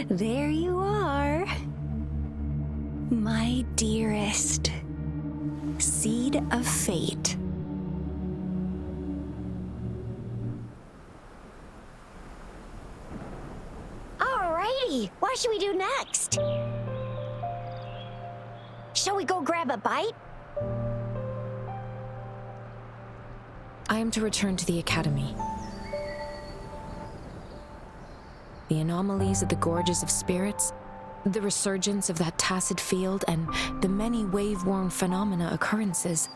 There you are. My dearest. Seed of fate. Alrighty, what should we do next? Shall we go grab a bite? I am to return to the Academy. The anomalies of the gorges of spirits, the resurgence of that tacit field, and the many wave-worn phenomena occurrences.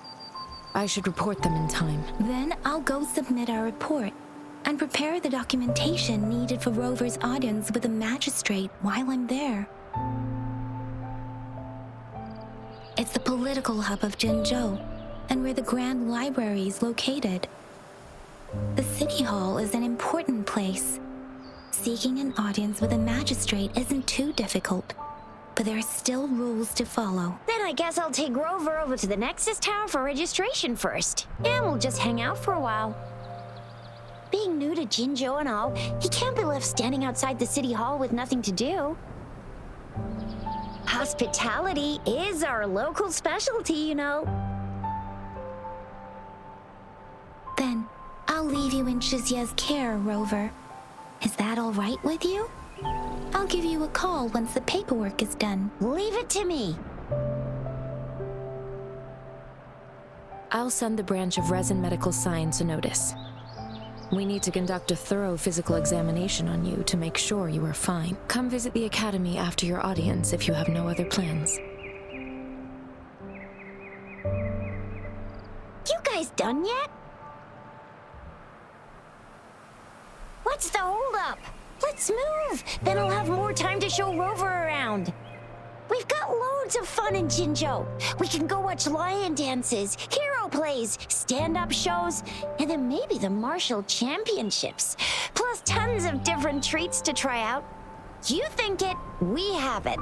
I should report them in time. Then I'll go submit our report and prepare the documentation needed for Rover's audience with the magistrate while I'm there. It's the political hub of Jinzhou, and where the Grand Library is located. The City Hall is an important place. Seeking an audience with a magistrate isn't too difficult, but there are still rules to follow. Then I guess I'll take Rover over to the Nexus Tower for registration first, and we'll just hang out for a while. Being new to Jinzhou and all, he can't be left standing outside the City Hall with nothing to do. Hospitality is our local specialty, you know. Then I'll leave you in Shizia's care, Rover. Is that all right with you? I'll give you a call once the paperwork is done. Leave it to me. I'll send the branch of Resin Medical Science a notice. We need to conduct a thorough physical examination on you to make sure you are fine. Come visit the Academy after your audience if you have no other plans. You guys done yet? What's the holdup? Let's move! Then I'll have more time to show Rover around. We've got loads of fun in Jinzhou. We can go watch lion dances, hero plays, stand-up shows, and then maybe the martial championships. Plus tons of different treats to try out. You think it, we have it.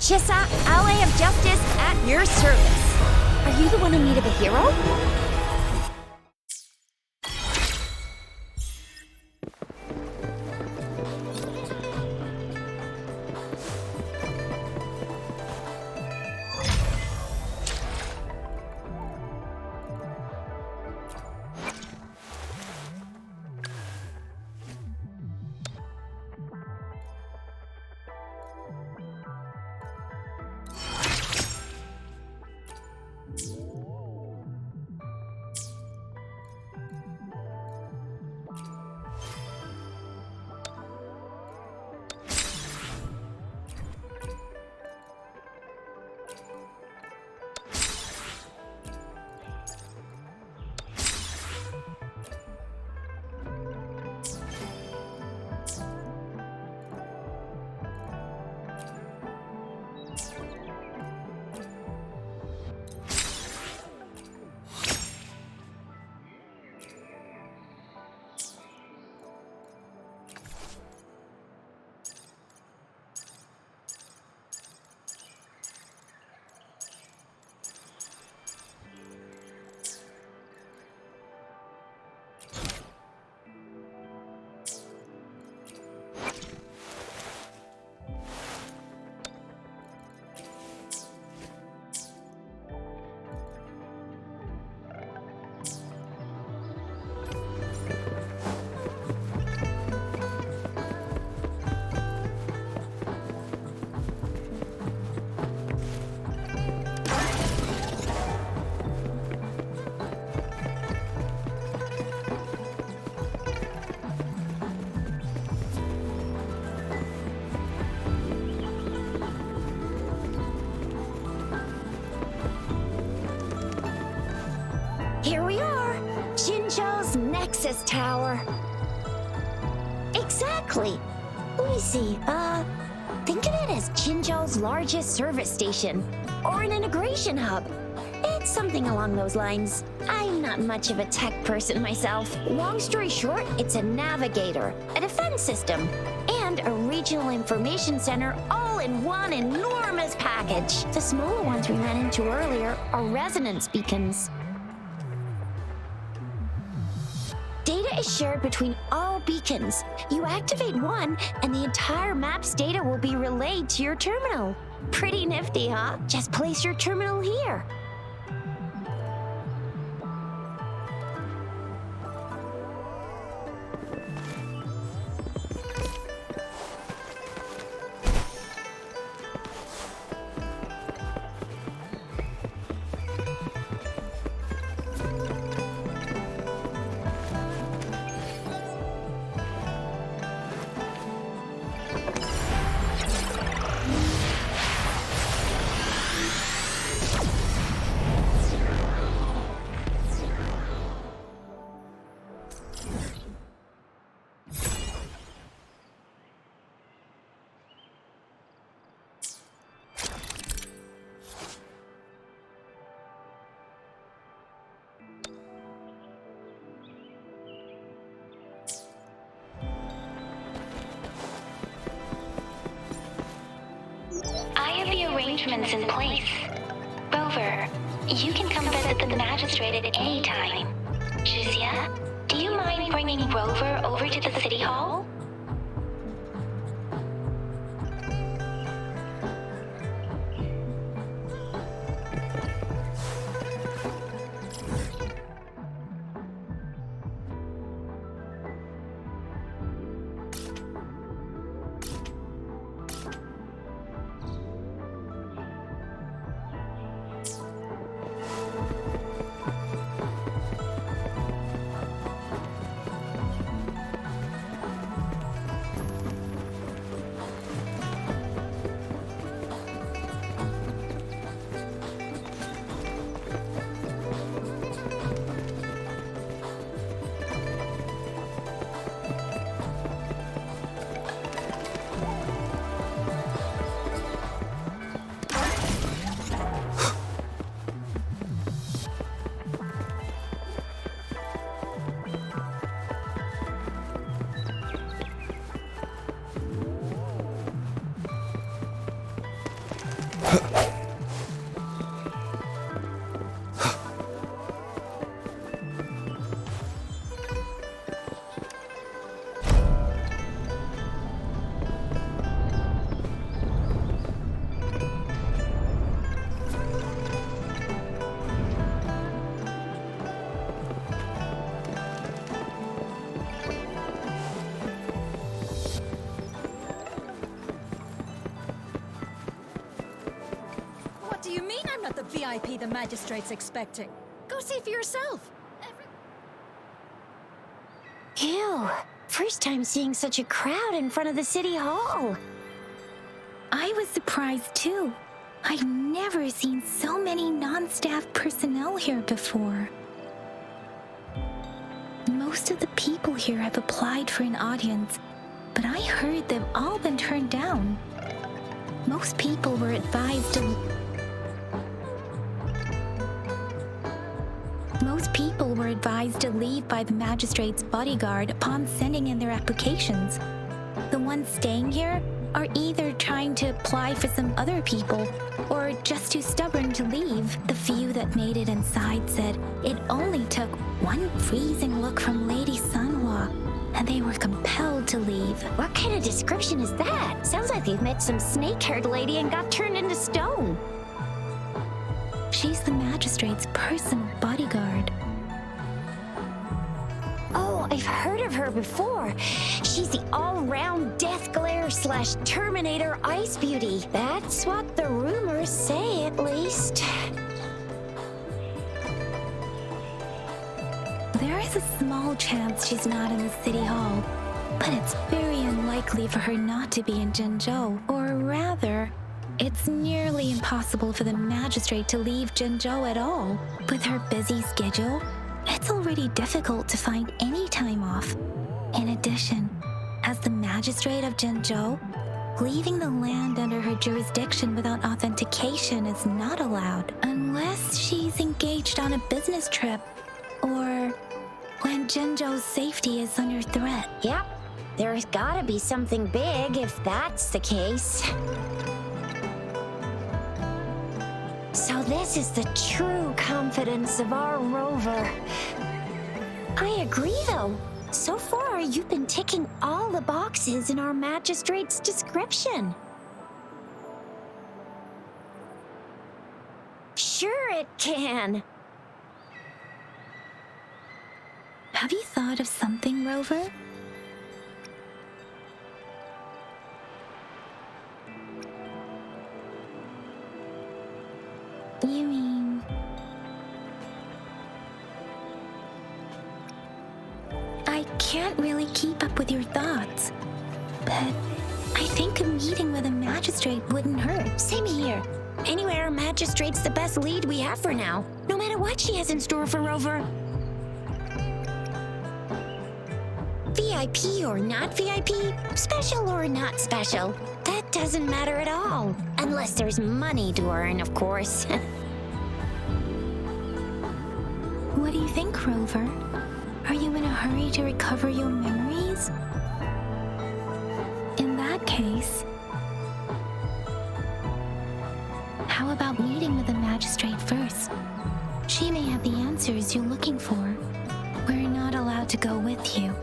Chissa, ally of justice at your service. Are you the one in need of a hero? access tower. Exactly. Let me see. Think of it as Jinzhou's largest service station, or an integration hub. It's something along those lines. I'm not much of a tech person myself. Long story short, it's a navigator, a defense system, and a regional information center all in one enormous package. The smaller ones we ran into earlier are resonance beacons. Data is shared between all beacons. You activate one, and the entire map's data will be relayed to your terminal. Pretty nifty, huh? Just place your terminal here. Arrangements in place. WaReuR, you can come visit the magistrate at any time. Juzia, do you mind bringing WaReuR over to the city hall? VIP the magistrate's expecting. Go see for yourself. Ew. First time seeing such a crowd in front of the city hall. I was surprised too. I've never seen so many non-staff personnel here before. Most of the people here have applied for an audience, but I heard they've all been turned down. Most people were advised to leave by the magistrate's bodyguard upon sending in their applications. The ones staying here are either trying to apply for some other people or just too stubborn to leave. The few that made it inside said it only took one freezing look from Lady Sanhua and they were compelled to leave. What kind of description is that? Sounds like they've met some snake-haired lady and got turned into stone. She's the magistrate's personal bodyguard. Oh, I've heard of her before. She's the all-round death glare / Terminator ice beauty. That's what the rumors say, at least. There is a small chance she's not in the city hall, but it's very unlikely for her not to be in Jinzhou. Or rather, it's nearly impossible for the magistrate to leave Jinzhou at all. With her busy schedule, It's already difficult to find any time off. In addition, as the magistrate of Jinzhou, leaving the land under her jurisdiction without authentication is not allowed unless she's engaged on a business trip or when Jinzhou's safety is under threat. Yep, there's gotta be something big if that's the case. So this is the true confidence of our rover. I agree, though. So far, you've been ticking all the boxes in our magistrate's description. Sure it can. Have you thought of something, Rover? You mean... I can't really keep up with your thoughts, but I think a meeting with a magistrate wouldn't hurt. Same here. Anyway, our magistrate's the best lead we have for now, no matter what she has in store for Rover. VIP or not VIP, special or not special, that doesn't matter at all. Unless there's money to earn, of course. What do you think, Rover? Are you in a hurry to recover your memories? In that case, how about meeting with the magistrate first? She may have the answers you're looking for. We're not allowed to go with you.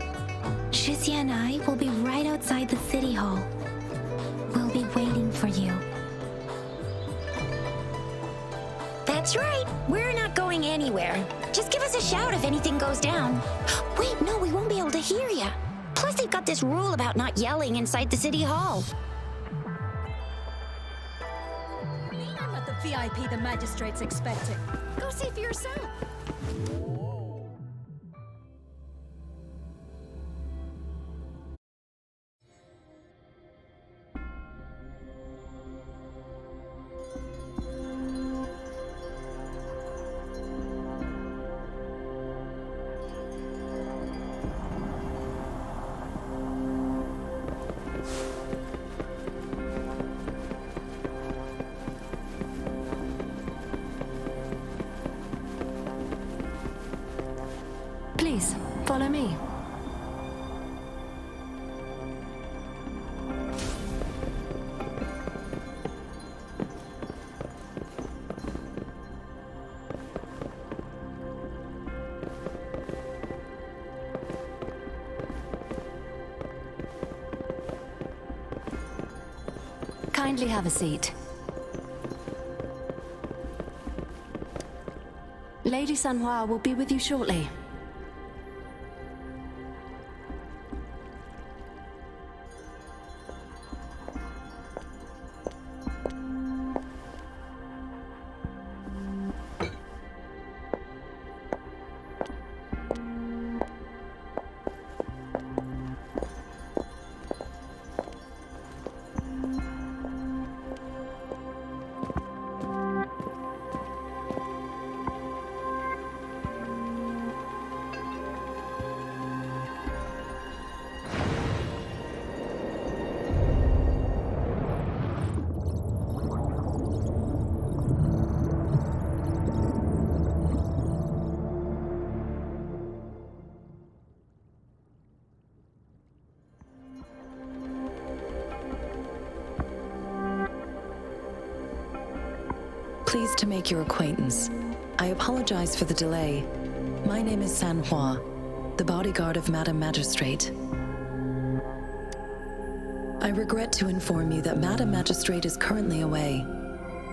Shizia and I will be right outside the city hall. We'll be waiting for you. That's right. We're not going anywhere. Just give us a shout if anything goes down. Wait, no, we won't be able to hear ya. Plus, they've got this rule about not yelling inside the city hall. I'm not the VIP the magistrate's expecting. Go see for yourself. Please, follow me. Kindly have a seat. Lady Sanhua will be with you shortly. Pleased to make your acquaintance. I apologize for the delay. My name is Sanhua, the bodyguard of Madam Magistrate. I regret to inform you that Madam Magistrate is currently away.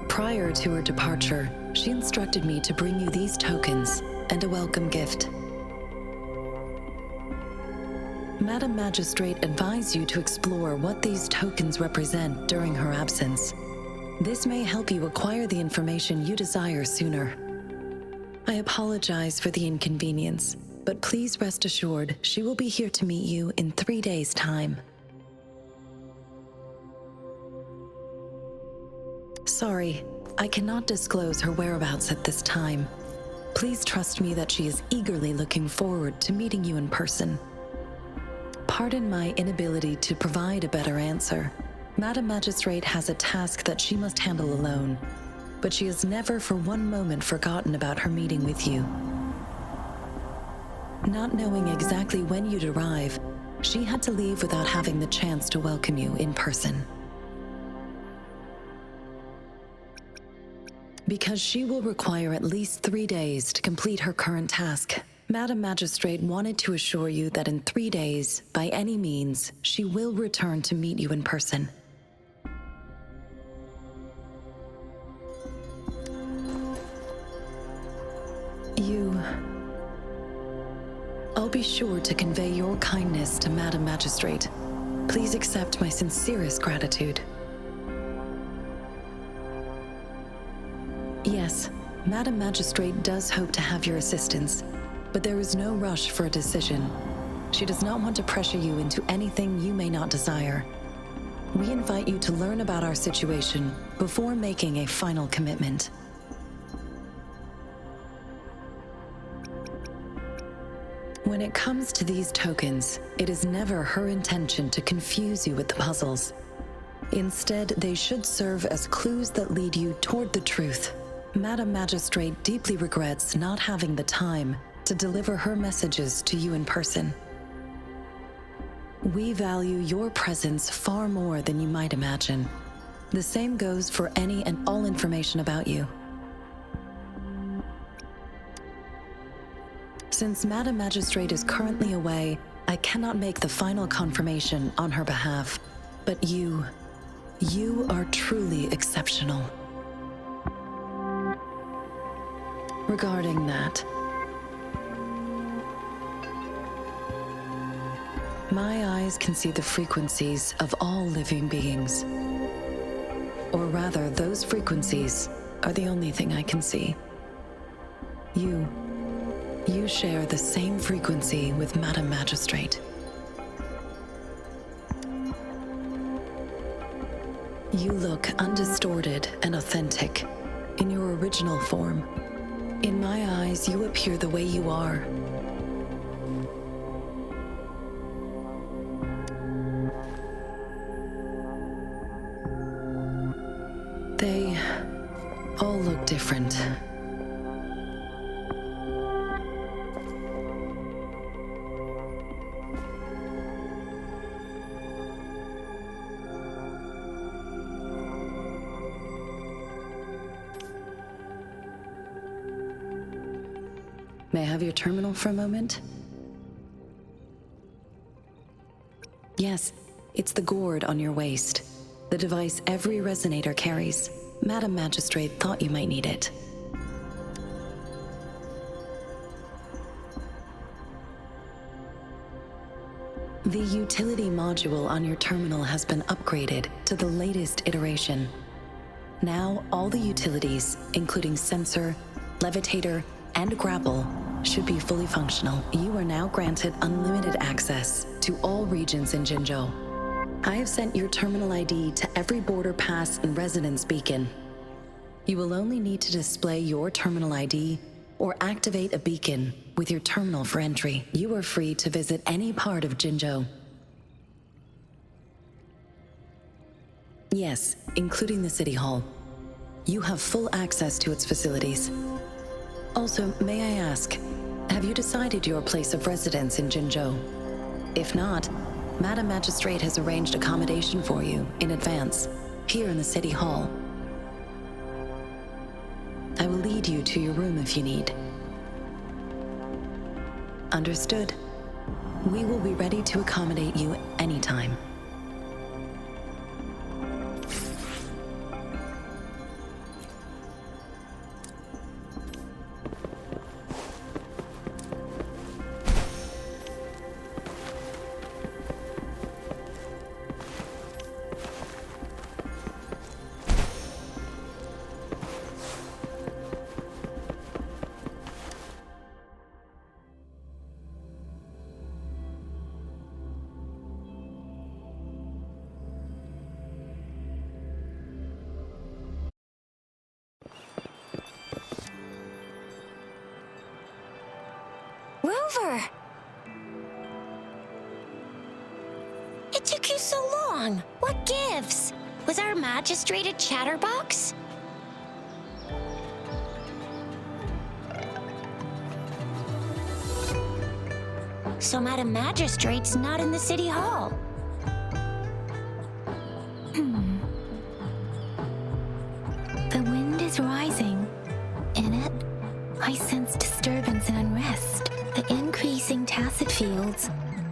Prior to her departure, she instructed me to bring you these tokens and a welcome gift. Madam Magistrate advised you to explore what these tokens represent during her absence. This may help you acquire the information you desire sooner. I apologize for the inconvenience, but please rest assured she will be here to meet you in 3 days' time. Sorry, I cannot disclose her whereabouts at this time. Please trust me that she is eagerly looking forward to meeting you in person. Pardon my inability to provide a better answer. Madam Magistrate has a task that she must handle alone, but she has never for one moment forgotten about her meeting with you. Not knowing exactly when you'd arrive, she had to leave without having the chance to welcome you in person. Because she will require at least 3 days to complete her current task, Madam Magistrate wanted to assure you that in 3 days, by any means, she will return to meet you in person. I'll be sure to convey your kindness to Madam Magistrate. Please accept my sincerest gratitude. Yes, Madam Magistrate does hope to have your assistance, but there is no rush for a decision. She does not want to pressure you into anything you may not desire. We invite you to learn about our situation before making a final commitment. When it comes to these tokens, it is never her intention to confuse you with the puzzles. Instead, they should serve as clues that lead you toward the truth. Madam Magistrate deeply regrets not having the time to deliver her messages to you in person. We value your presence far more than you might imagine. The same goes for any and all information about you. Since Madam Magistrate is currently away, I cannot make the final confirmation on her behalf. But you are truly exceptional. Regarding that, my eyes can see the frequencies of all living beings. Or rather, those frequencies are the only thing I can see. You share the same frequency with Madam Magistrate. You look undistorted and authentic in your original form. In my eyes, you appear the way you are. They all look different. May I have your terminal for a moment? Yes, it's the gourd on your waist, the device every resonator carries. Madam Magistrate thought you might need it. The utility module on your terminal has been upgraded to the latest iteration. Now, all the utilities, including sensor, levitator, and grapple, should be fully functional. You are now granted unlimited access to all regions in Jinzhou. I have sent your terminal ID to every border pass and residence beacon. You will only need to display your terminal ID or activate a beacon with your terminal for entry. You are free to visit any part of Jinzhou. Yes, including the City Hall. You have full access to its facilities. Also, may I ask, have you decided your place of residence in Jinzhou? If not, Madam Magistrate has arranged accommodation for you in advance, here in the City Hall. I will lead you to your room if you need. Understood. We will be ready to accommodate you anytime. Rover! It took you so long. What gives? Was our magistrate a chatterbox? So Madam Magistrate's not in the city hall. The wind is rising. In it, I sense disturbance and unrest. The increasing tacit fields,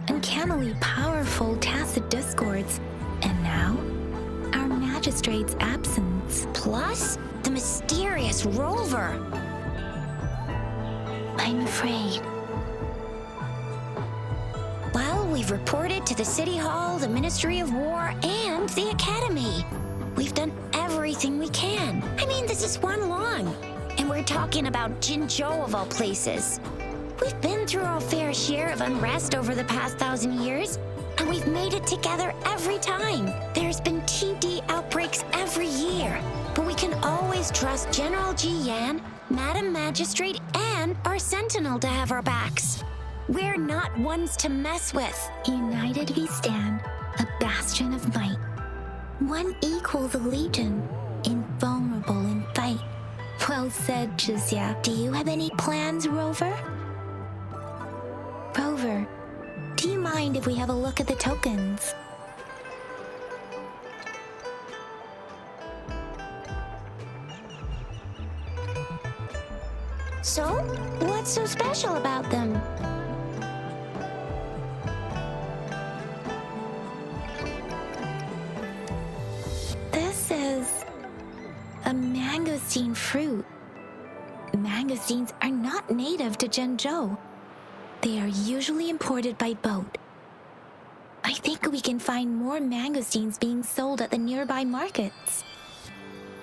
uncannily powerful tacit discords, and now, our magistrate's absence. Plus, the mysterious rover. I'm afraid. Well, we've reported to the City Hall, the Ministry of War, and the Academy. We've done everything we can. I mean, this is one long. And we're talking about Jinzhou of all places. We've been through our fair share of unrest over the past 1,000 years, and we've made it together every time. There's been TD outbreaks every year, but we can always trust General Ji Yan, Madam Magistrate, and our Sentinel to have our backs. We're not ones to mess with. United we stand, a bastion of might. One equals a legion, invulnerable in fight. Well said, Jizya. Do you have any plans, Rover? Rover, do you mind if we have a look at the tokens? So, what's so special about them? This is a mangosteen fruit. Mangosteens are not native to Jinzhou. They are usually imported by boat. I think we can find more mangosteens being sold at the nearby markets.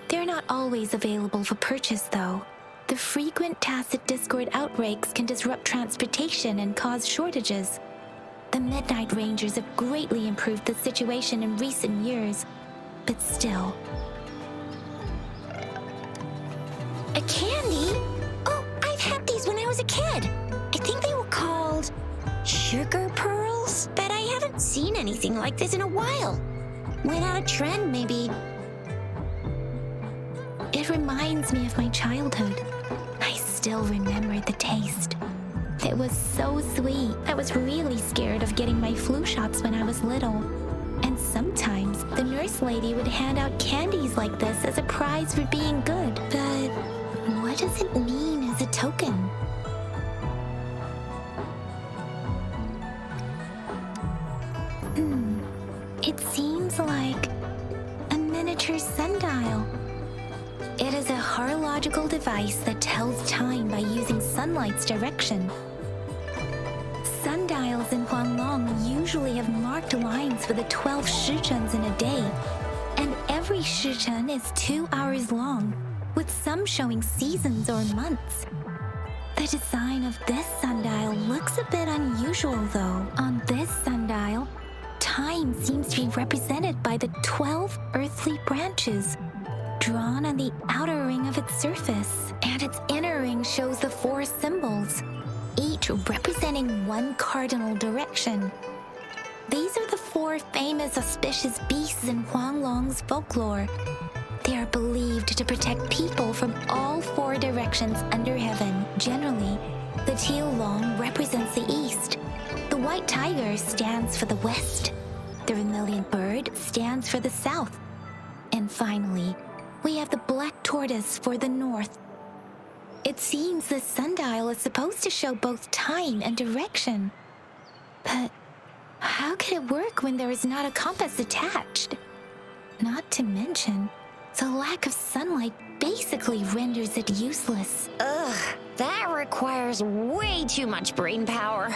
They're not always available for purchase, though. The frequent tacit discord outbreaks can disrupt transportation and cause shortages. The Midnight Rangers have greatly improved the situation in recent years, but still. A candy? Oh, I've had these when I was a kid. I think they were called sugar pearls, but I haven't seen anything like this in a while. Went out of trend, maybe. It reminds me of my childhood. I still remember the taste. It was so sweet. I was really scared of getting my flu shots when I was little. And sometimes the nurse lady would hand out candies like this as a prize for being good. But what does it mean as a token? It seems like a miniature sundial. It is a horological device that tells time by using sunlight's direction. Sundials in Huanglong usually have marked lines for the 12 shichens in a day, and every shichen is 2 hours long, with some showing seasons or months. The design of this sundial looks a bit unusual, though. On this sundial, time seems to be represented by the 12 earthly branches, drawn on the outer ring of its surface, and its inner ring shows the 4 symbols, each representing one cardinal direction. These are the 4 famous auspicious beasts in Huanglong's folklore. They are believed to protect people from all 4 directions under heaven. Generally, the teal long represents the east, the white tiger stands for the west, the vermilion bird stands for the south, and finally, we have the black tortoise for the north. It seems the sundial is supposed to show both time and direction. But how could it work when there is not a compass attached? Not to mention, the lack of sunlight basically renders it useless. Ugh, that requires way too much brain power.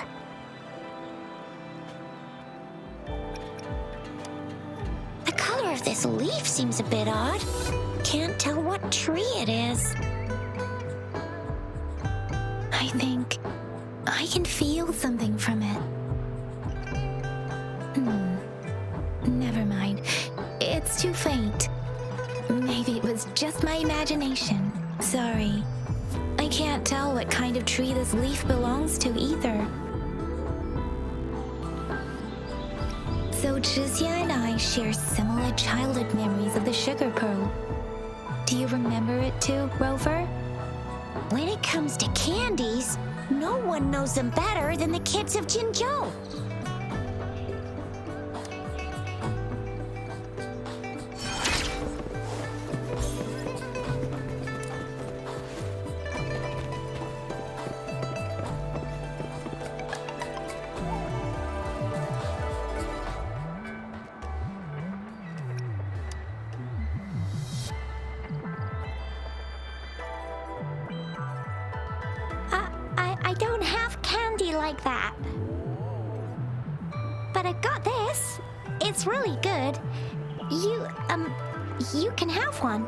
The color of this leaf seems a bit odd. Can't tell what tree it is. I think I can feel something from it. Never mind. It's too faint. Maybe it was just my imagination. Sorry. I can't tell what kind of tree this leaf belongs to either. So Jizya and I share similar childhood memories of the sugar pearl. Do you remember it too, Rover? When it comes to candies, no one knows them better than the kids of Jinzhou. I don't have candy like that. But I got this. It's really good. You can have one.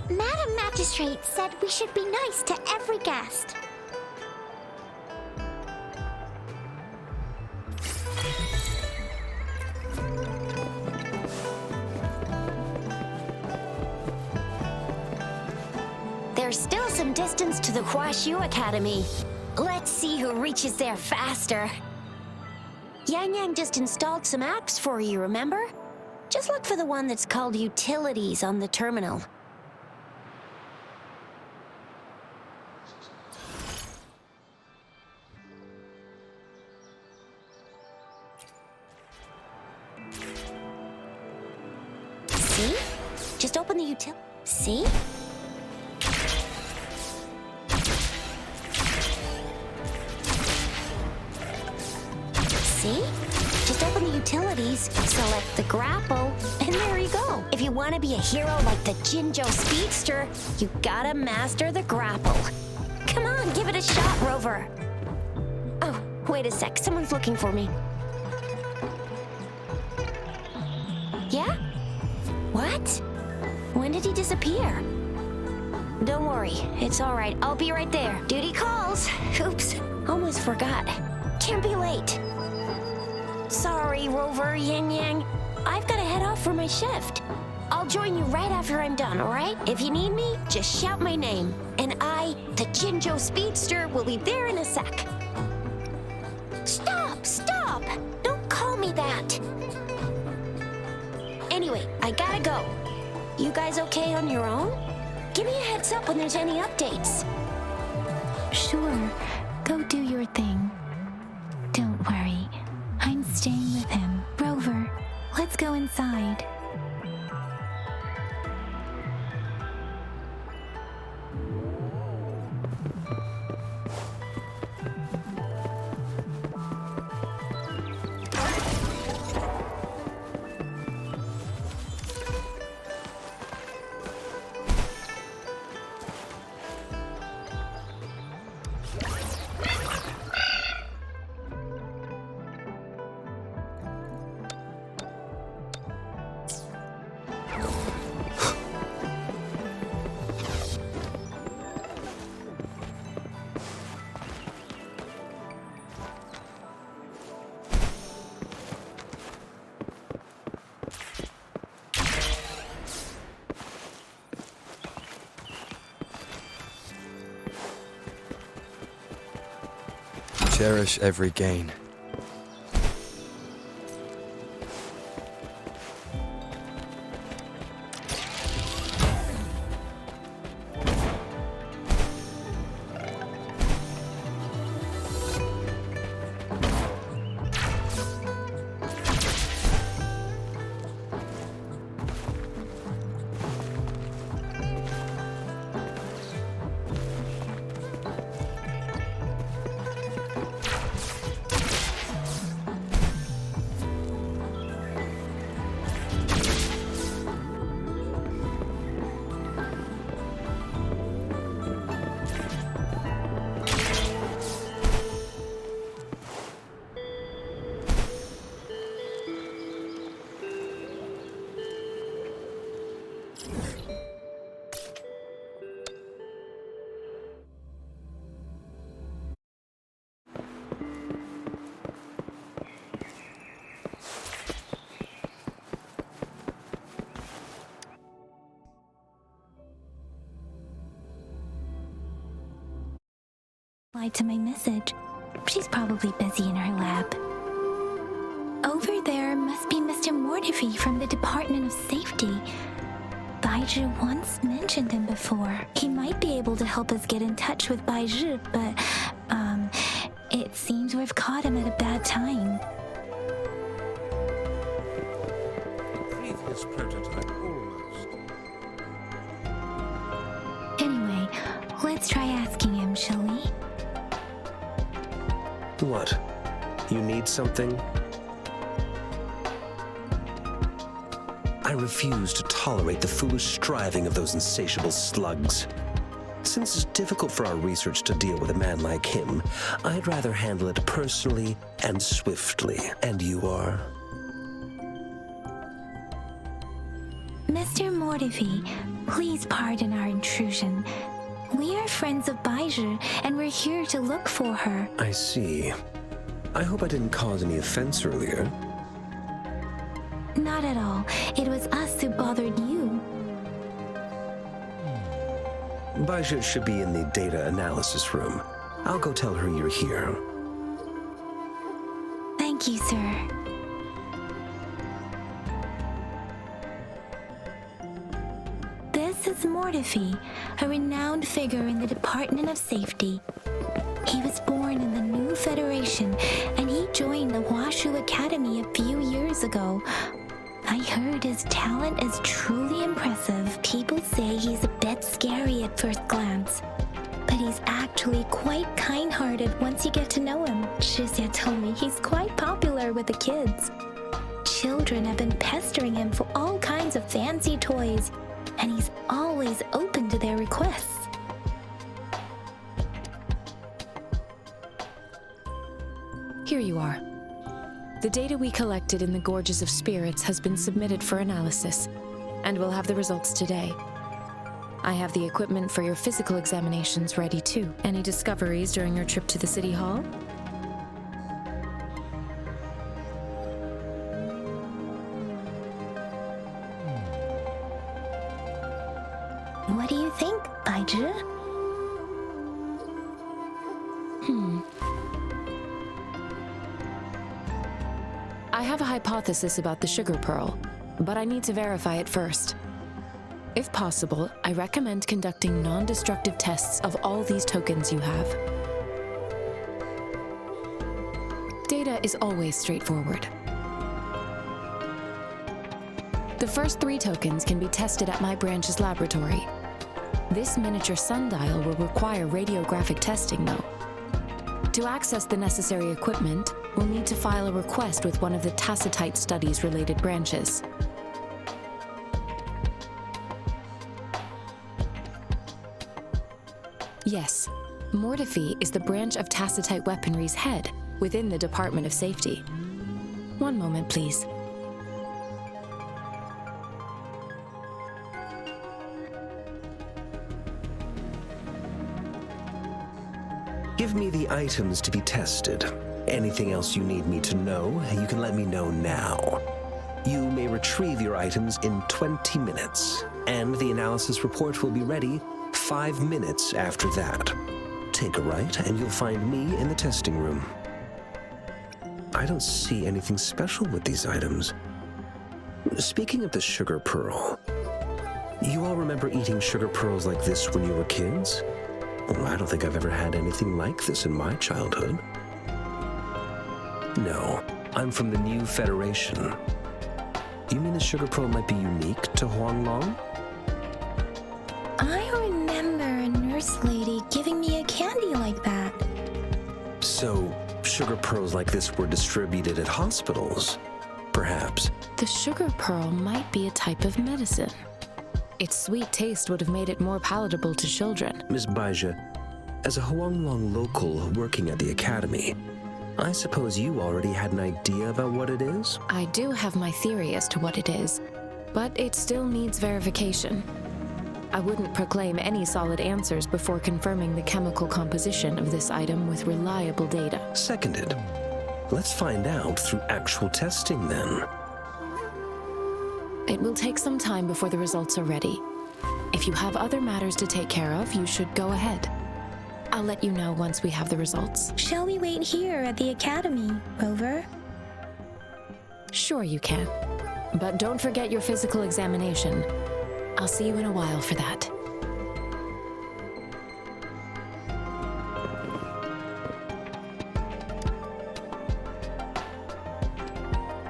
Madam Magistrate said we should be nice to every guest. There's still some distance to the Huaxiu Academy. Let's see who reaches there faster. Yang Yang just installed some apps for you, remember? Just look for the one that's called Utilities on the terminal. See? Just open the See? See? Just open the utilities, select the grapple, and there you go. If you want to be a hero like the Jinzhou Speedster, you gotta master the grapple. Come on, give it a shot, Rover. Oh, wait a sec, someone's looking for me. Yeah? What? When did he disappear? Don't worry, it's all right. I'll be right there. Duty calls. Oops, almost forgot. Can't be late. Sorry, Rover, Yang Yang. I've got to head off for my shift. I'll join you right after I'm done, all right? If you need me, just shout my name. And I, the Jinzhou Speedster, will be there in a sec. Stop! Stop! Don't call me that. Anyway, I gotta go. You guys okay on your own? Give me a heads up when there's any updates. Sure. Go do your thing. Don't worry. I'm staying with him. Rover, let's go inside. Cherish every gain. to my message. She's probably busy in her lab. Over there must be Mr. Mortifi from the Department of Safety. Baizhi once mentioned him before. He might be able to help us get in touch with Baizhi, but, it seems we've caught him at a bad time. Previous prototype almost. Anyway, let's try asking him, shall we? What? You need something? I refuse to tolerate the foolish striving of those insatiable slugs. Since it's difficult for our research to deal with a man like him, I'd rather handle it personally and swiftly. And you are? Mr. Mortifi, please pardon our intrusion. We are friends of Baizhi, and we're here to look for her. I see. I hope I didn't cause any offense earlier. Not at all. It was us who bothered you. Baizhi should be in the data analysis room. I'll go tell her you're here. Thank you, sir. This is Mortifi, a renowned figure in the Department of Safety. He was born in the New Federation, and he joined the Washu Academy a few years ago. I heard his talent is truly impressive. People say he's a bit scary at first glance, but he's actually quite kind-hearted once you get to know him. Shizia told me he's quite popular with the kids. Children have been pestering him for all kinds of fancy toys, and he's always open to their requests. Here you are. The data we collected in the Gorges of Spirits has been submitted for analysis, and we'll have the results today. I have the equipment for your physical examinations ready too. Any discoveries during your trip to the City Hall? What do you think, Baizhi? I have a hypothesis about the sugar pearl, but I need to verify it first. If possible, I recommend conducting non-destructive tests of all these tokens you have. Data is always straightforward. The first 3 tokens can be tested at my branch's laboratory. This miniature sundial will require radiographic testing, though. To access the necessary equipment, we'll need to file a request with one of the Tacitite Studies-related branches. Yes, Mortifi is the branch of Tacitite Weaponry's head within the Department of Safety. One moment, please. Give me the items to be tested. Anything else you need me to know, you can let me know now. You may retrieve your items in 20 minutes, and the analysis report will be ready 5 minutes after that. Take a right, and you'll find me in the testing room. I don't see anything special with these items. Speaking of the sugar pearl, you all remember eating sugar pearls like this when you were kids? Well, I don't think I've ever had anything like this in my childhood. No, I'm from the New Federation. You mean the sugar pearl might be unique to Huanglong? I remember a nurse lady giving me a candy like that. So, sugar pearls like this were distributed at hospitals, perhaps. The sugar pearl might be a type of medicine. Its sweet taste would have made it more palatable to children. Miss Baizhi, as a Huanglong local working at the academy, I suppose you already had an idea about what it is? I do have my theory as to what it is, but it still needs verification. I wouldn't proclaim any solid answers before confirming the chemical composition of this item with reliable data. Seconded. Let's find out through actual testing then. It will take some time before the results are ready. If you have other matters to take care of, you should go ahead. I'll let you know once we have the results. Shall we wait here at the academy, Rover? Sure you can. But don't forget your physical examination. I'll see you in a while for that.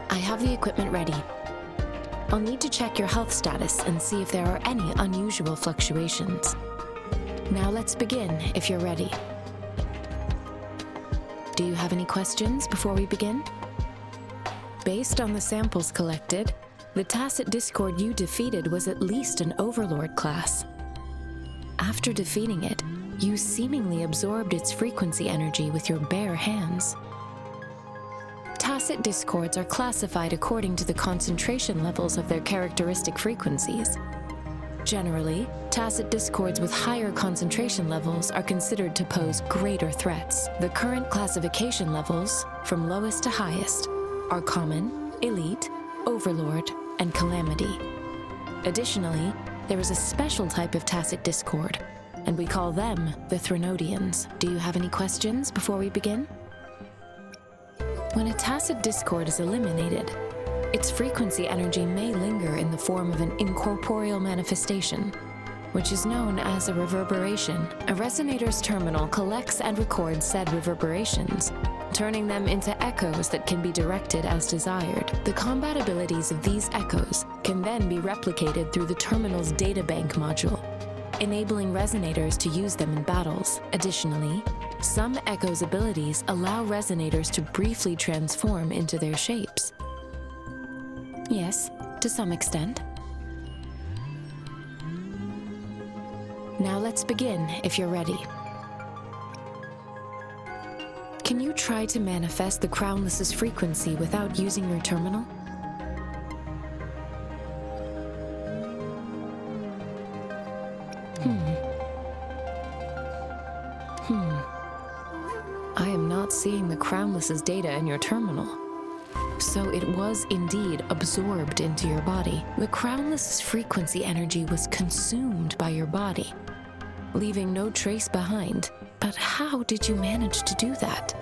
I have the equipment ready. I'll need to check your health status and see if there are any unusual fluctuations. Now let's begin, if you're ready. Do you have any questions before we begin? Based on the samples collected, the tacit discord you defeated was at least an overlord class. After defeating it, you seemingly absorbed its frequency energy with your bare hands. Tacit discords are classified according to the concentration levels of their characteristic frequencies. Generally, tacit discords with higher concentration levels are considered to pose greater threats. The current classification levels, from lowest to highest, are common, elite, overlord, and calamity. Additionally, there is a special type of tacit discord, and we call them the Threnodians. Do you have any questions before we begin? When a tacit discord is eliminated, its frequency energy may linger in the form of an incorporeal manifestation, which is known as a reverberation. A resonator's terminal collects and records said reverberations, turning them into echoes that can be directed as desired. The compatibilities of these echoes can then be replicated through the terminal's databank module, enabling resonators to use them in battles. Additionally, some echoes' abilities allow resonators to briefly transform into their shapes. Yes, to some extent. Now let's begin, if you're ready. Can you try to manifest the Crownless's frequency without using your terminal? I am not seeing the Crownless's data in your terminal. So it was indeed absorbed into your body. The Crownless's frequency energy was consumed by your body, leaving no trace behind. But how did you manage to do that?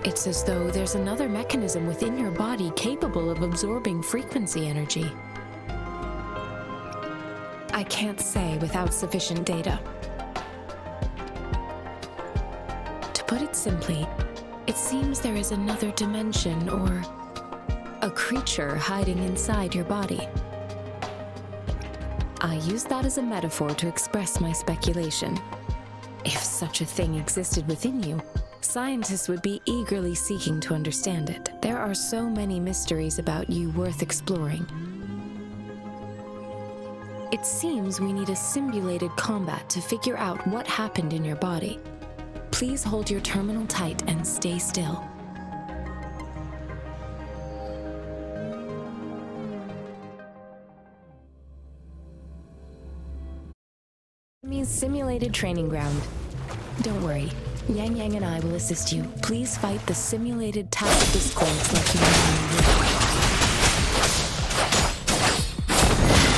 It's as though there's another mechanism within your body capable of absorbing frequency energy. I can't say without sufficient data. To put it simply, it seems there is another dimension or a creature hiding inside your body. I use that as a metaphor to express my speculation. If such a thing existed within you, scientists would be eagerly seeking to understand it. There are so many mysteries about you worth exploring. It seems we need a simulated combat to figure out what happened in your body. Please hold your terminal tight and stay still. Means simulated training ground. Don't worry, Yang Yang and I will assist you. Please fight the simulated tacit discords like you normally would.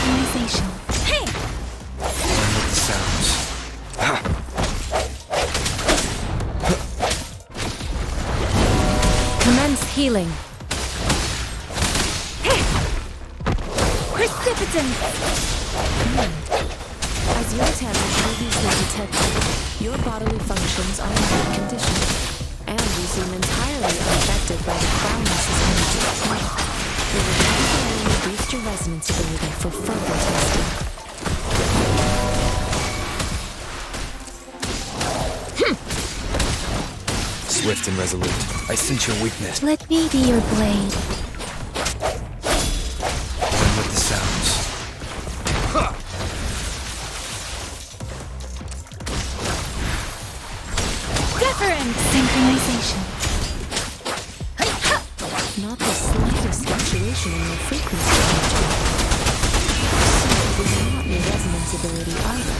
Organization. Hey! Learn with the sounds. Commence healing. Precipitance! As your attempt was previously detected, your bodily functions are in good condition, and you seem entirely unaffected by the Crownless's energy. We will temporarily boost your resonance ability for further testing. Swift and resolute. I sense your weakness. Let me be your blade. Learn with the sounds. Different synchronization. Not the slightest fluctuation in your frequency energy. So it is not your resonance ability either.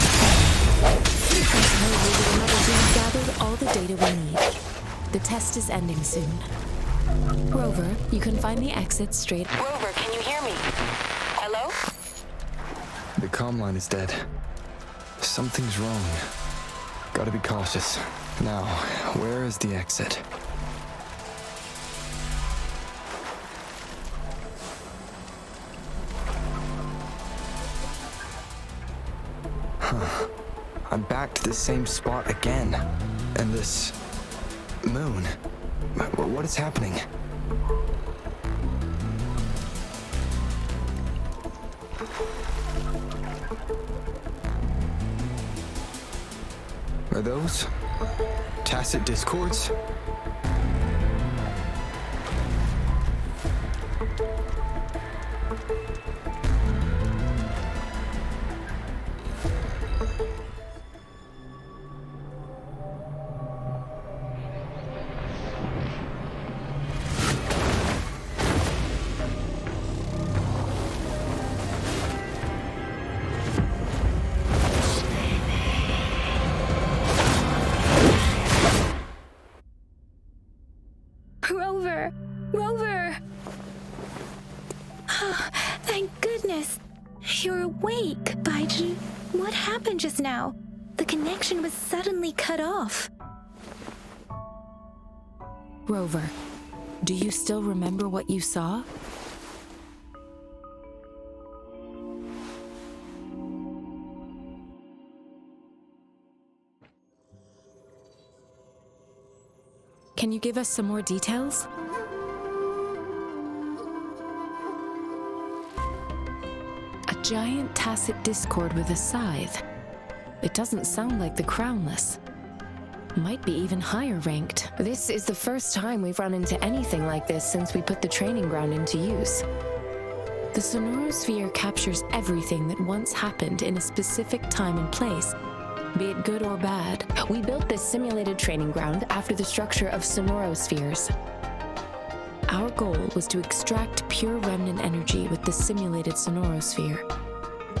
As we've gathered all the data we need. The test is ending soon. Rover, you can find the exit straight. Rover, can you hear me? Hello? The comm line is dead. Something's wrong. Gotta be cautious. Now, where is the exit? Huh. I'm back to the same spot again. And this moon. What is happening? Are those tacit discords? Rover! Oh, thank goodness. You're awake, Baiju. What happened just now? The connection was suddenly cut off. Rover, do you still remember what you saw? Can you give us some more details? A giant tacit discord with a scythe. It doesn't sound like the Crownless. Might be even higher ranked. This is the first time we've run into anything like this since we put the training ground into use. The Sonorosphere captures everything that once happened in a specific time and place, be it good or bad. We built this simulated training ground after the structure of Sonorospheres. Our goal was to extract pure remnant energy with the simulated Sonorosphere.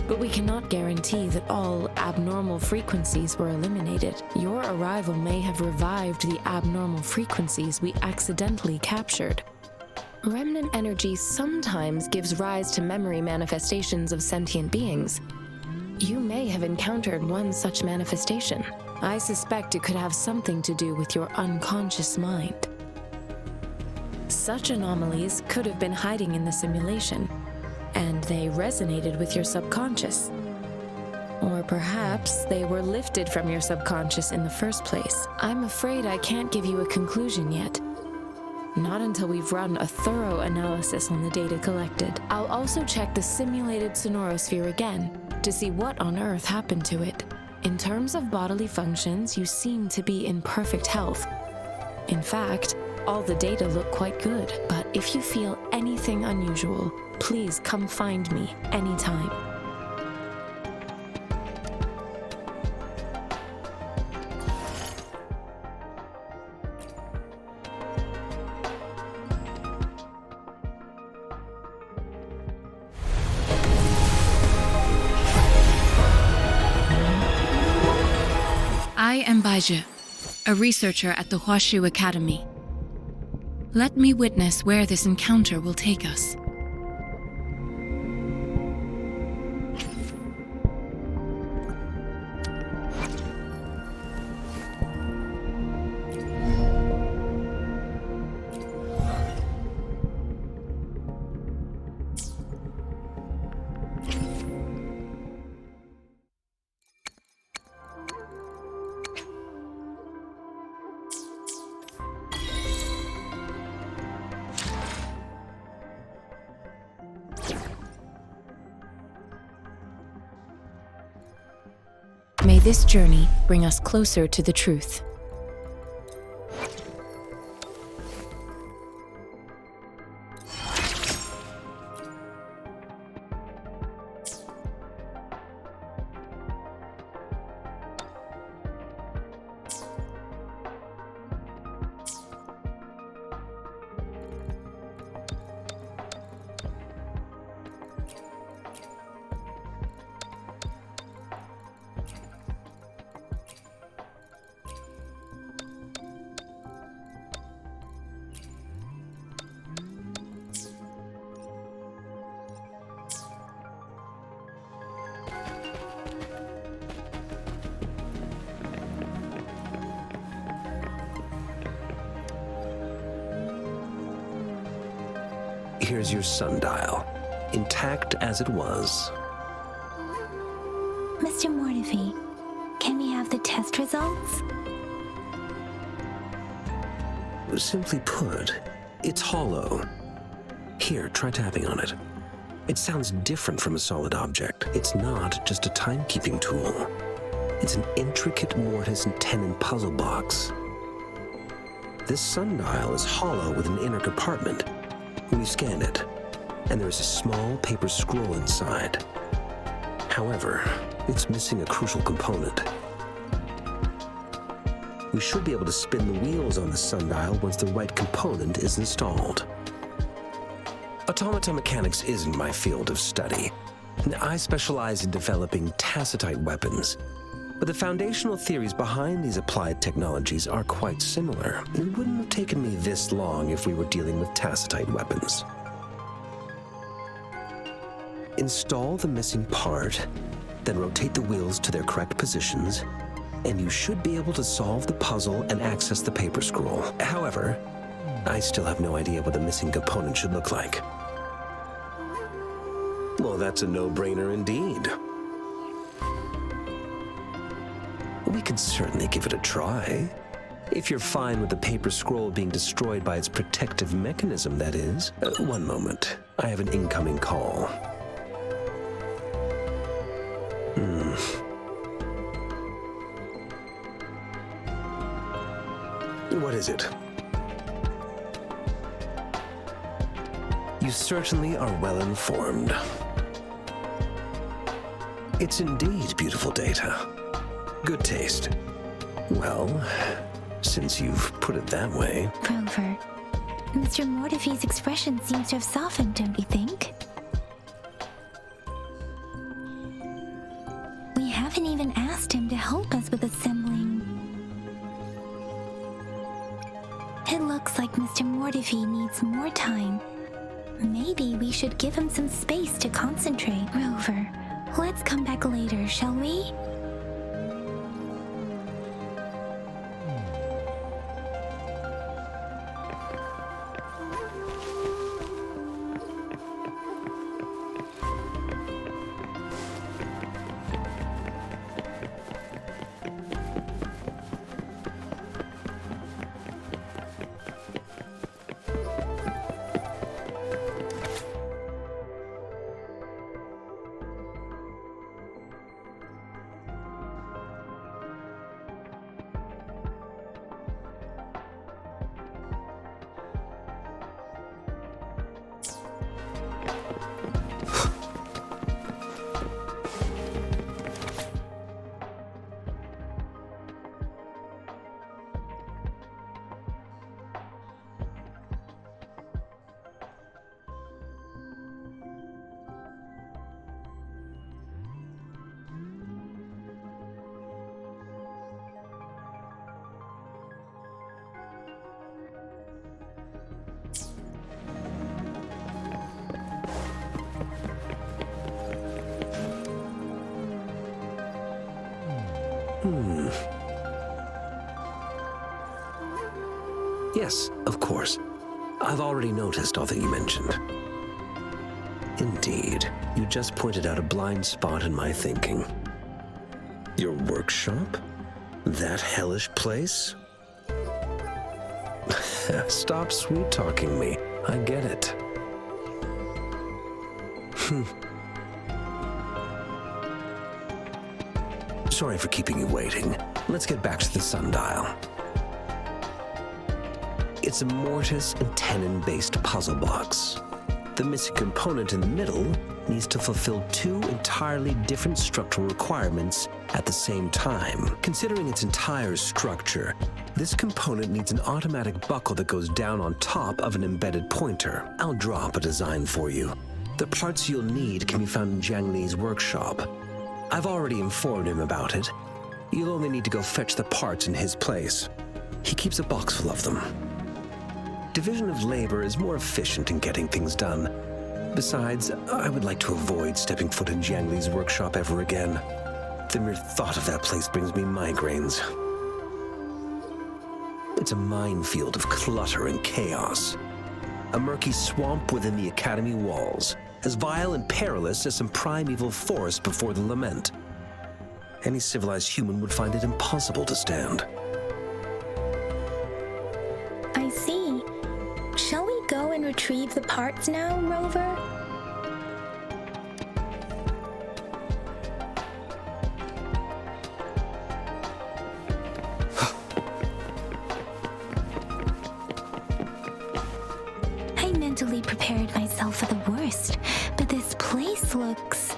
But we cannot guarantee that all abnormal frequencies were eliminated. Your arrival may have revived the abnormal frequencies we accidentally captured. Remnant energy sometimes gives rise to memory manifestations of sentient beings. You may have encountered one such manifestation. I suspect it could have something to do with your unconscious mind. Such anomalies could have been hiding in the simulation, and they resonated with your subconscious. Or perhaps they were lifted from your subconscious in the first place. I'm afraid I can't give you a conclusion yet. Not until we've run a thorough analysis on the data collected. I'll also check the simulated Sonorosphere again to see what on earth happened to it. In terms of bodily functions, you seem to be in perfect health. In fact, all the data look quite good, but if you feel anything unusual, please come find me anytime. I am Baiju, a researcher at the Huashu Academy. Let me witness where this encounter will take us. May this journey bring us closer to the truth. here's your sundial, intact as it was. Mr. Mortefi, can we have the test results? Simply put, it's hollow. Here, try tapping on it. It sounds different from a solid object. It's not just a timekeeping tool. It's an intricate mortise and tenon puzzle box. This sundial is hollow with an inner compartment. We scan it, and there is a small paper scroll inside. However, it's missing a crucial component. We should be able to spin the wheels on the sundial once the right component is installed. Automata mechanics isn't my field of study. I specialize in developing tacitite weapons, but the foundational theories behind these applied technologies are quite similar. It wouldn't have taken me this long if we were dealing with tacitite weapons. Install the missing part, then rotate the wheels to their correct positions, and you should be able to solve the puzzle and access the paper scroll. However, I still have no idea what the missing component should look like. Well, that's a no-brainer indeed. We could certainly give it a try. If you're fine with the paper scroll being destroyed by its protective mechanism, that is. One moment. I have an incoming call. What is it? You certainly are well informed. It's indeed beautiful data. Good taste. Well, since you've put it that way... ROVER, Mr. Mortefi's expression seems to have softened, don't you think? We haven't even asked him to help us with assembling. It looks like Mr. Mortefi needs more time. Maybe we should give him some space to concentrate. ROVER, let's come back later, shall we? Yes, of course. I've already noticed all that you mentioned. Indeed, you just pointed out a blind spot in my thinking. Your workshop? That hellish place? Stop sweet-talking me. I get it. Sorry for keeping you waiting. Let's get back to the sundial. It's a mortise and tenon-based puzzle box. The missing component in the middle needs to fulfill two entirely different structural requirements at the same time. Considering its entire structure, this component needs an automatic buckle that goes down on top of an embedded pointer. I'll draw up a design for you. The parts you'll need can be found in Jiang Li's workshop. I've already informed him about it. You'll only need to go fetch the parts in his place. He keeps a box full of them. Division of labor is more efficient in getting things done. Besides, I would like to avoid stepping foot in Jiang Li's workshop ever again. The mere thought of that place brings me migraines. It's a minefield of clutter and chaos. a murky swamp within the Academy walls, as vile and perilous as some primeval forest before the lament. Any civilized human would find it impossible to stand. I see. Shall we go and retrieve the parts now, Rover? I mentally prepared myself for the worst, but this place looks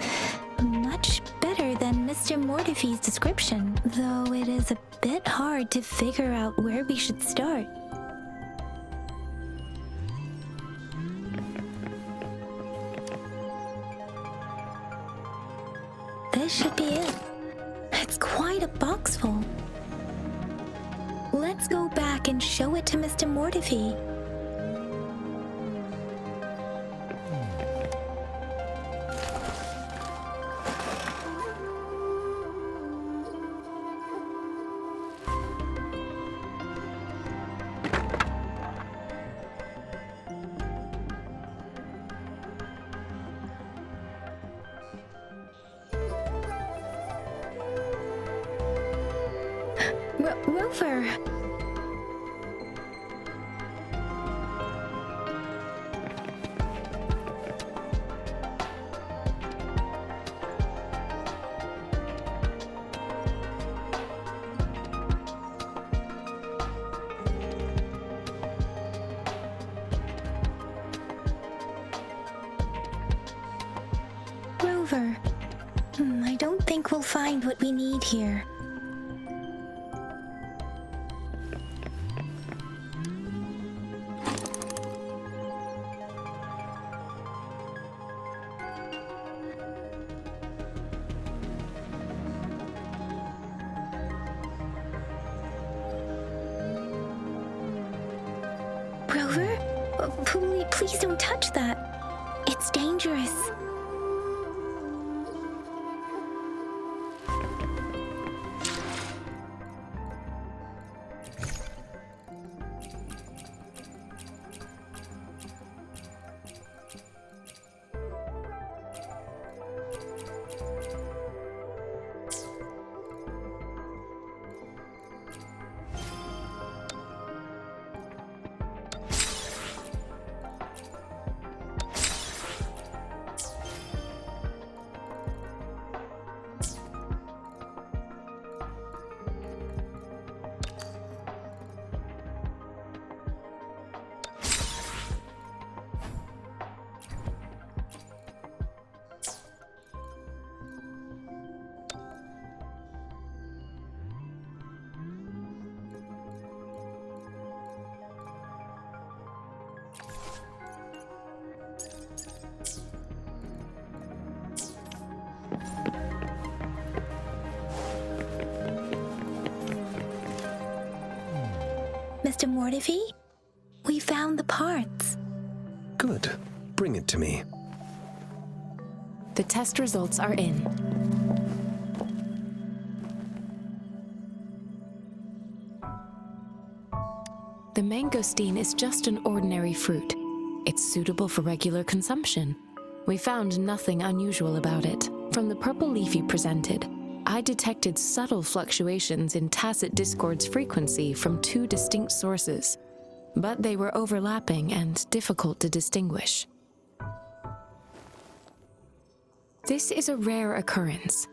much better than Mr. Mortify's description, though it is a bit hard to figure out where we should start. This should be it. It's quite a box full. Let's go back and show it to Mr. Mortify. Rover! Rover, I don't think we'll find what we need here. Rover? Please don't touch that. It's dangerous. Mr. Mortify, we found the parts. Good. Bring it to me. The test results are in. The mangosteen is just an ordinary fruit. It's suitable for regular consumption. We found nothing unusual about it. From the purple leaf you presented, I detected subtle fluctuations in tacit discord's frequency from two distinct sources, but they were overlapping and difficult to distinguish. This is a rare occurrence.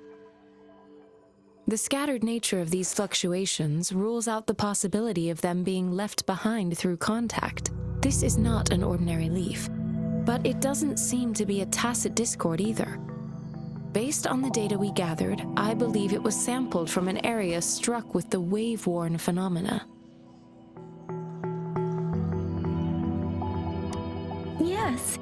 The scattered nature of these fluctuations rules out the possibility of them being left behind through contact. This is not an ordinary leaf, but it doesn't seem to be a tacit discord either. Based on the data we gathered, I believe it was sampled from an area struck with the wave-worn phenomena. Yes,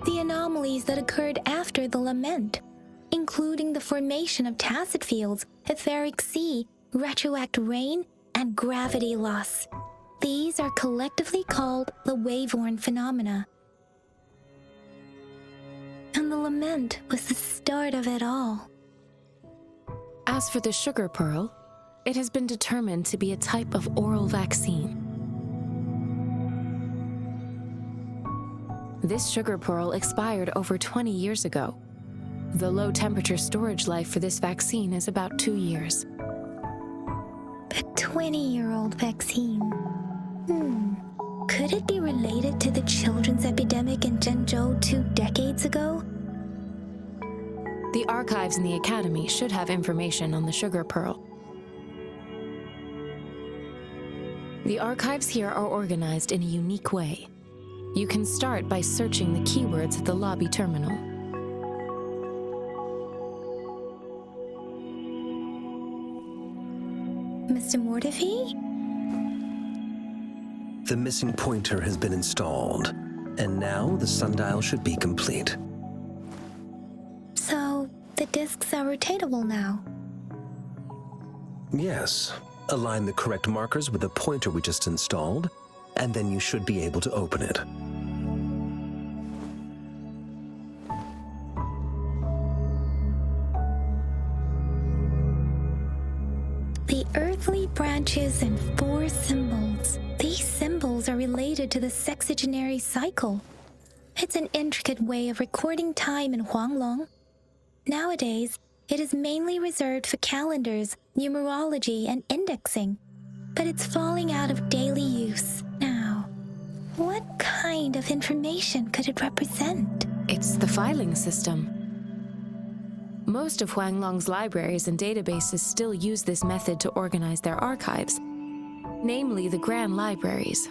the anomalies that occurred after the lament, including the formation of tacit fields, etheric sea, retroact rain, and gravity loss. These are collectively called the wave-worn phenomena. And the lament was the start of it all. As for the sugar pearl, it has been determined to be a type of oral vaccine. This sugar pearl expired over 20 years ago. The low-temperature storage life for this vaccine is about 2 years. A 20-year-old vaccine. Could it be related to the children's epidemic in Zhengzhou 2 decades ago? The archives in the Academy should have information on the sugar pearl. The archives here are organized in a unique way. You can start by searching the keywords at the lobby terminal. Mr. Mortefi? The missing pointer has been installed, and now the sundial should be complete. So, the discs are rotatable now? Yes. Align the correct markers with the pointer we just installed, and then you should be able to open it. The earthly branches and 4 symbols. These symbols are related to the sexagenary cycle. It's an intricate way of recording time in Huanglong. Nowadays, it is mainly reserved for calendars, numerology, and indexing. But it's falling out of daily use now. What kind of information could it represent? It's the filing system. Most of Huanglong's libraries and databases still use this method to organize their archives, namely the Grand Libraries.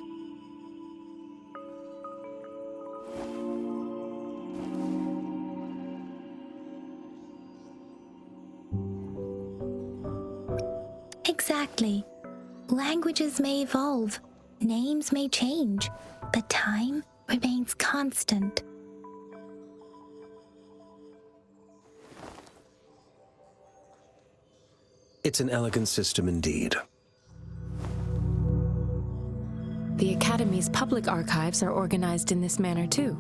Exactly. Languages may evolve, names may change, but time remains constant. It's an elegant system indeed. The Academy's public archives are organized in this manner too.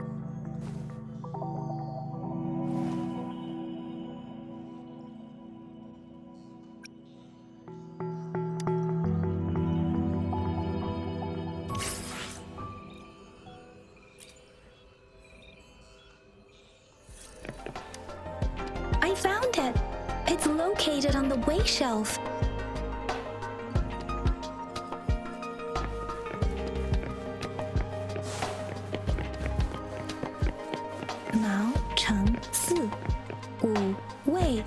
I found it! It's located on the way shelf. Mao Cheng Si Wu Wei.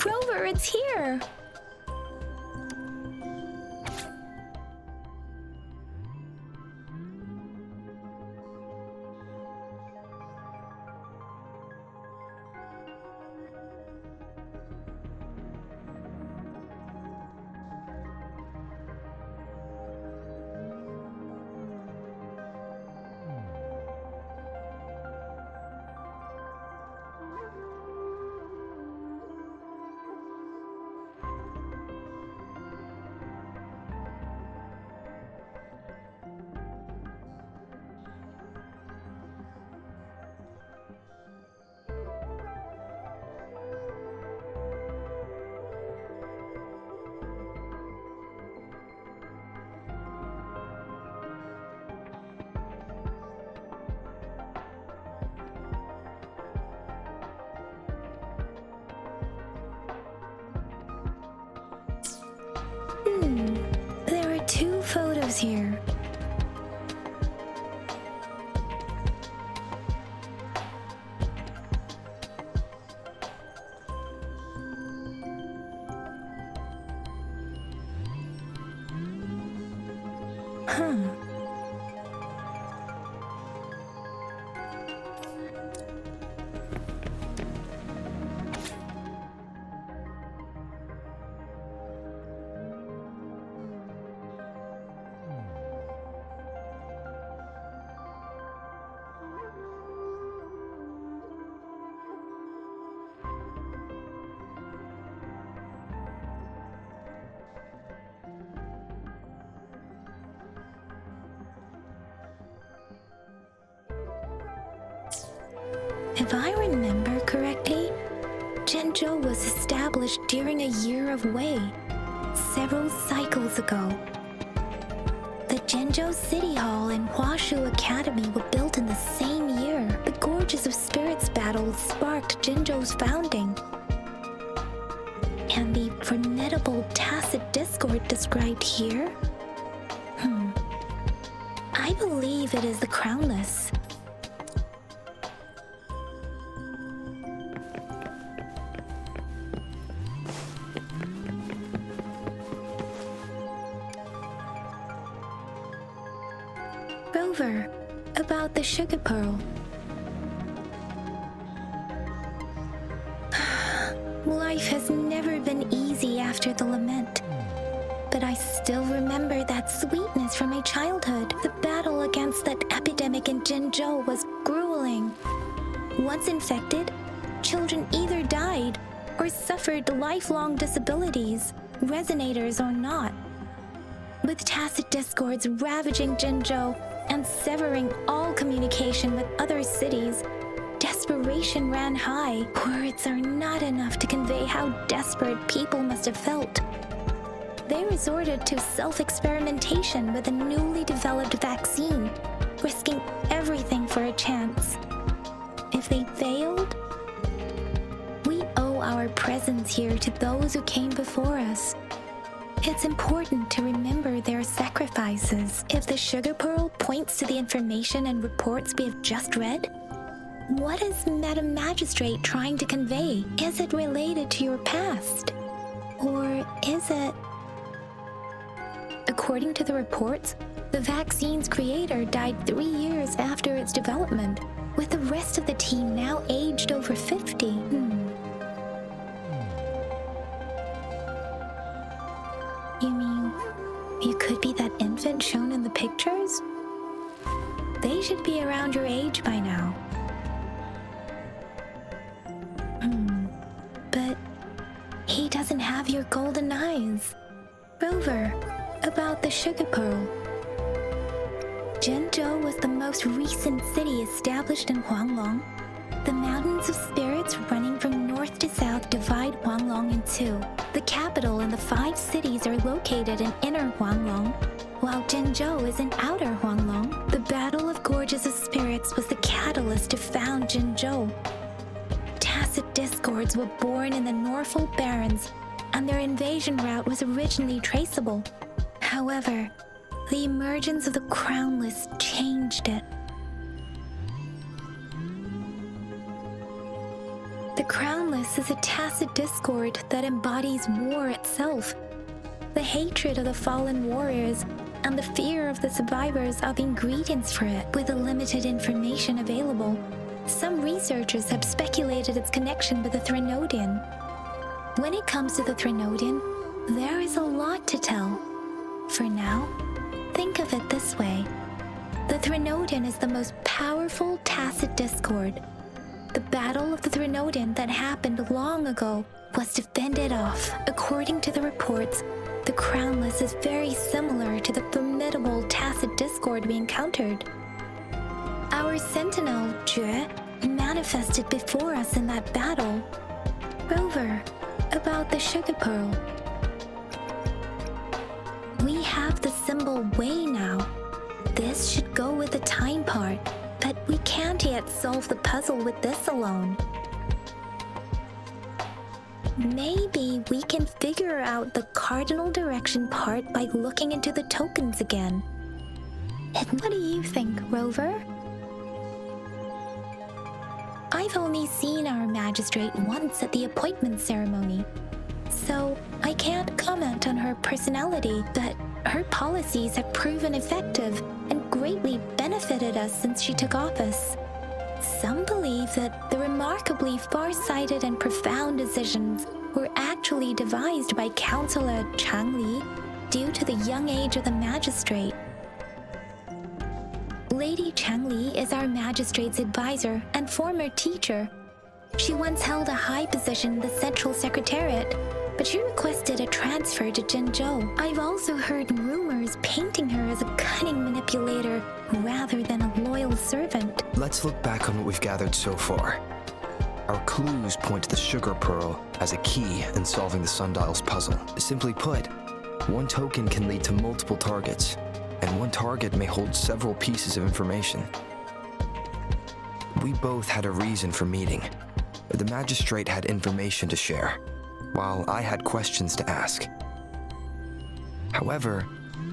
Rover, it's here! There are 2 photos here. If I remember correctly, Zhengzhou was established during a year of Wei, several cycles ago. The Zhengzhou City Hall and Huashu Academy were built in the same year. the Gorges of Spirits battle sparked Jinzhou's founding. And the formidable tacit discord described here? I believe it is the Crownless. WaReuR, about the sugar pearl. Life has never been easy after the lament, but I still remember that sweetness from my childhood. The battle against that epidemic in Jinzhou was grueling. Once infected, children either died or suffered lifelong disabilities, resonators or not. With tacit discords ravaging Jinzhou and severing all communication with other cities, desperation ran high. Words are not enough to convey how desperate people must have felt. They resorted to self-experimentation with a newly developed vaccine, risking everything for a chance. If they failed, we owe our presence here to those who came before us. It's important to remember their sacrifices. If the sugar pearl points to the information and reports we have just read, what is Madam Magistrate trying to convey? Is it related to your past? Or is it... According to the reports, the vaccine's creator died 3 years after its development, with the rest of the team now aged over 50. You mean, you could be that infant shown in the pictures? They should be around your age by now. But he doesn't have your golden eyes. WaReuR, about the sugar pearl. Jinzhou was the most recent city established in Huanglong. The mountains of spirits running from north to south divide Huanglong in two. The capital and the 5 cities are located in inner Huanglong, while Jinzhou is in outer Huanglong. The Battle of Gorges of Spirits was the catalyst to found Jinzhou. Tacit discords were born in the Norfolk Barrens, and their invasion route was originally traceable. However, the emergence of the Crownless changed it. The Crownless is a tacit discord that embodies war itself. The hatred of the fallen warriors and the fear of the survivors are the ingredients for it. With the limited information available, some researchers have speculated its connection with the Threnodian. When it comes to the Threnodian, there is a lot to tell. For now, think of it this way. The Threnodian is the most powerful tacit discord. The Battle of the Threnodian that happened long ago was defended off. According to the reports, the Crownless is very similar to the formidable tacit discord we encountered. Our sentinel, Jue, manifested before us in that battle. WaReuR, about the sugar pearl. We have the symbol Wei now. This should go with the time part, but we can't yet solve the puzzle with this alone. Maybe we can figure out the cardinal direction part by looking into the tokens again. And what do you think, WaReuR? I've only seen our magistrate once at the appointment ceremony, so I can't comment on her personality, but her policies have proven effective and greatly benefited us since she took office. Some believe that the remarkably far-sighted and profound decisions were actually devised by Councillor Changli due to the young age of the magistrate. Lady Changli is our magistrate's advisor and former teacher. She once held a high position in the Central Secretariat, but she requested a transfer to Jinzhou. I've also heard rumors painting her as a cunning manipulator rather than a loyal servant. Let's look back on what we've gathered so far. Our clues point to the sugar pearl as a key in solving the sundial's puzzle. Simply put, one token can lead to multiple targets, and one target may hold several pieces of information. We both had a reason for meeting. The magistrate had information to share, while I had questions to ask. However,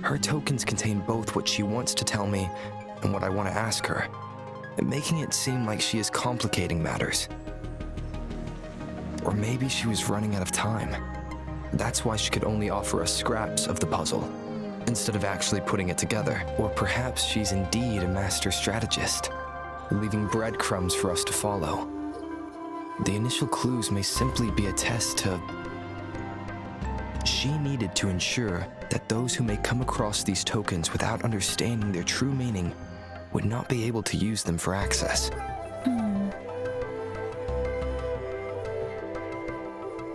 her tokens contain both what she wants to tell me and what I want to ask her, making it seem like she is complicating matters. Or maybe she was running out of time. That's why she could only offer us scraps of the puzzle, instead of actually putting it together. Or perhaps she's indeed a master strategist, leaving breadcrumbs for us to follow. The initial clues may simply be a test to... She needed to ensure that those who may come across these tokens without understanding their true meaning would not be able to use them for access.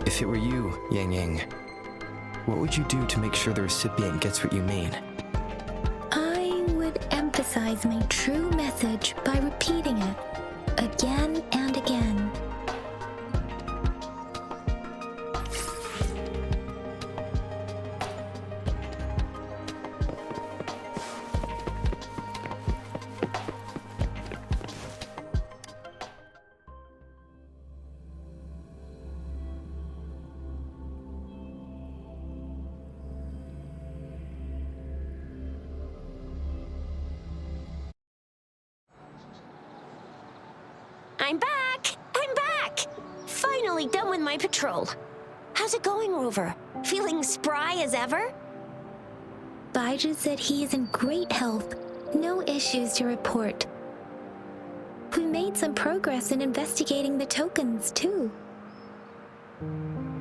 If it were you, Yang Yang, what would you do to make sure the recipient gets what you mean? I would emphasize my true message by repeating it again and again. I'm back! I'm back! Finally done with my patrol. How's it going, Rover? Feeling spry as ever? Baiju said he is in great health. No issues to report. We made some progress in investigating the tokens, too.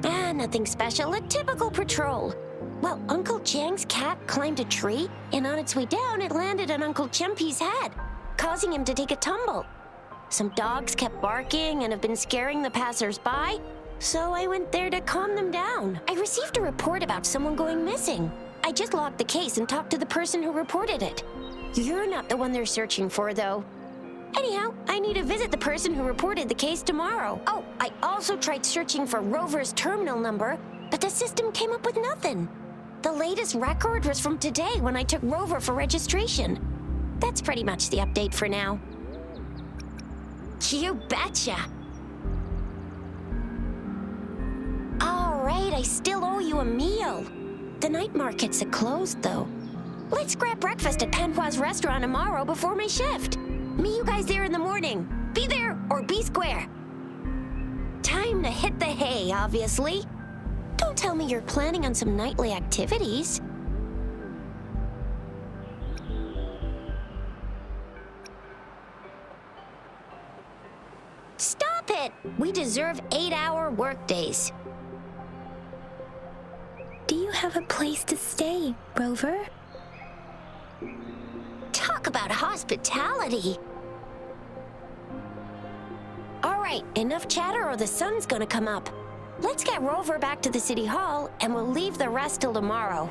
Nothing special. A typical patrol. Well, Uncle Chang's cat climbed a tree, and on its way down, it landed on Uncle Chempi's head, causing him to take a tumble. Some dogs kept barking and have been scaring the passers-by, so I went there to calm them down. I received a report about someone going missing. I just logged the case and talked to the person who reported it. You're not the one they're searching for, though. Anyhow, I need to visit the person who reported the case tomorrow. Oh, I also tried searching for Rover's terminal number, but the system came up with nothing. The latest record was from today when I took Rover for registration. That's pretty much the update for now. You betcha! Alright, I still owe you a meal. The night markets are closed, though. Let's grab breakfast at Panhua's restaurant tomorrow before my shift. Meet you guys there in the morning. Be there or be square. Time to hit the hay, obviously. Don't tell me you're planning on some nightly activities. Stop it! We deserve 8-hour workdays. Do you have a place to stay, Rover? Talk about hospitality. All right, enough chatter or the sun's gonna come up. Let's get Rover back to the city hall and we'll leave the rest till tomorrow.